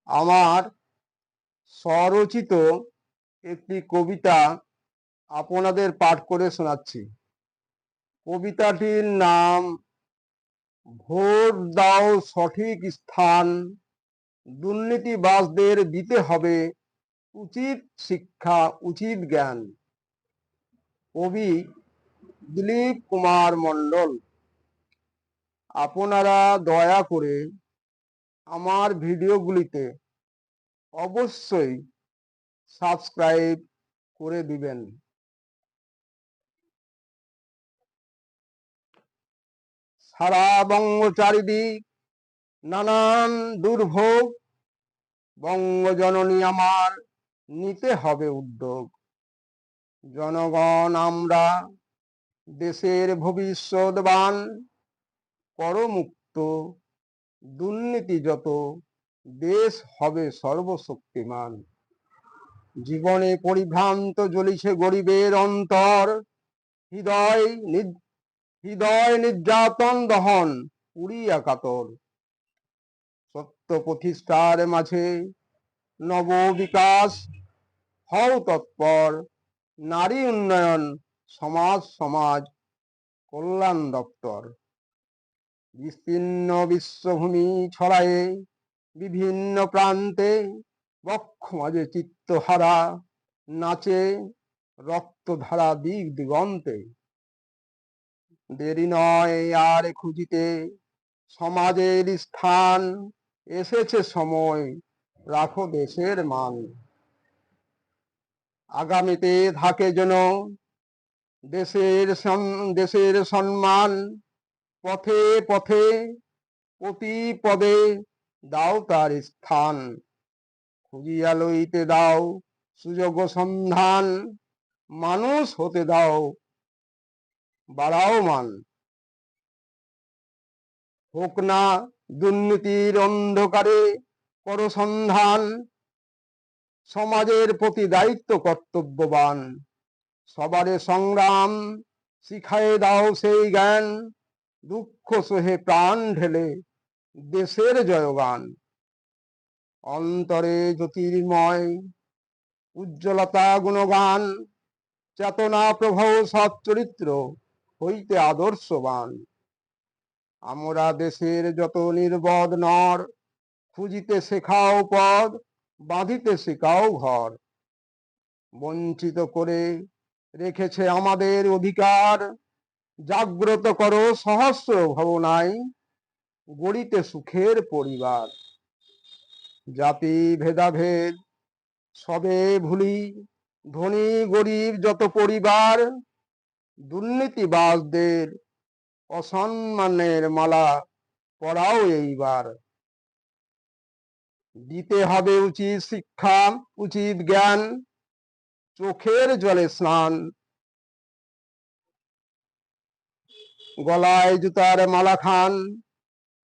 আমার স্বরচিত একটি কবিতা আপনাদের পাঠ করে শোনাচ্ছি। কবিতাটির নাম ভোট দাও সঠিক স্থান, দুর্নীতিবাজদের দিতে হবে উচিত শিক্ষা, উচিত জ্ঞান। কবি দিলীপ কুমার মণ্ডল। আপনারা দয়া করে আমার ভিডিওগুলিতে অবশ্যই সাবস্ক্রাইব করে দিবেন। সারা বঙ্গ চারিদিক নানান দুর্ভোগ, বঙ্গজননী আমার নিতে হবে উদ্যোগ। জনগণ আমরা দেশের ভবিষ্যৎবান, করমুক্ত দুর্নীতি যত, দেশ হবে সর্বশক্তিমান। জীবনে পরিভ্রান্ত জ্বলিছে গরিবের অন্তর, হৃদয় নির্যাতন দহন পুড়িয়া কাতর। সত্য প্রতিষ্ঠার মাঝে নব বিকাশ হও তৎপর, নারী উন্নয়ন সমাজ কল্যাণ দপ্তর। বিস্তীর্ণ বিশ্বভূমি ছড়ায়ে বিভিন্ন প্রান্তে, বক্ষ মাঝে চিত্তহারা নাচে রক্তধারা দিক দিগন্তে। দেরি নয় আর খুঁজিতে সমাজের স্থান, এসেছে সময় রাখো দেশের মান। আগামীতে থাকে যেন দেশের সম্মান, পথে পথে প্রতি পদে দাও তার স্থান। খুঁজিয়া লইতে দাও সুযোগ সন্ধান, মানুষ হতে দাও বাড়াও মান। হোক না দুর্নীতির অন্ধকারে করো সন্ধান, সমাজের প্রতি দায়িত্ব কর্তব্যবান। সবারে সংগ্রাম শিখায়ে দাও সেই জ্ঞান, দুঃখ সহে প্রাণ ঢেলে দেশের জয়গান। অন্তরে জ্যোতির্ময় উজ্জ্বলতা গুণগান, চেতনা প্রভৌ সৎ চরিত্র হইতে আদর্শবান। আমরা দেশের যত নির্বোধ নর, খুঁজিতে শেখাও পদ, বাঁধিতে শেখাও ঘর। বঞ্চিত করে রেখেছে আমাদের অধিকার, জাগ্রত করো সহস্র ভাবনায়, গড়িতে সুখের পরিবার। জাতি ভেদাভেদ সবে ভুলি, ধনী গরিব যত পরিবার। দুর্নীতিবাজদের অসম্মানের মালা পরাও এইবার। দিতে হবে উচিত শিক্ষা, উচিত জ্ঞান, চোখের জলে স্নান। গলায় জুতার মালা খান,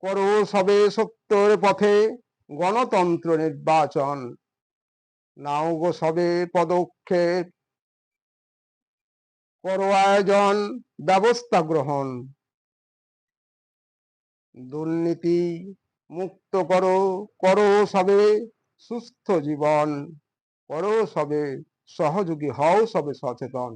করো সবে সত্যের পথে গণতন্ত্র নির্বাচন। নাও গো সবে পদক্ষেপ, করো আয়োজন ব্যবস্থা গ্রহণ। দুর্নীতি মুক্ত করো সবে সুস্থ জীবন, করো সবে সহযোগী, হও সবে সচেতন।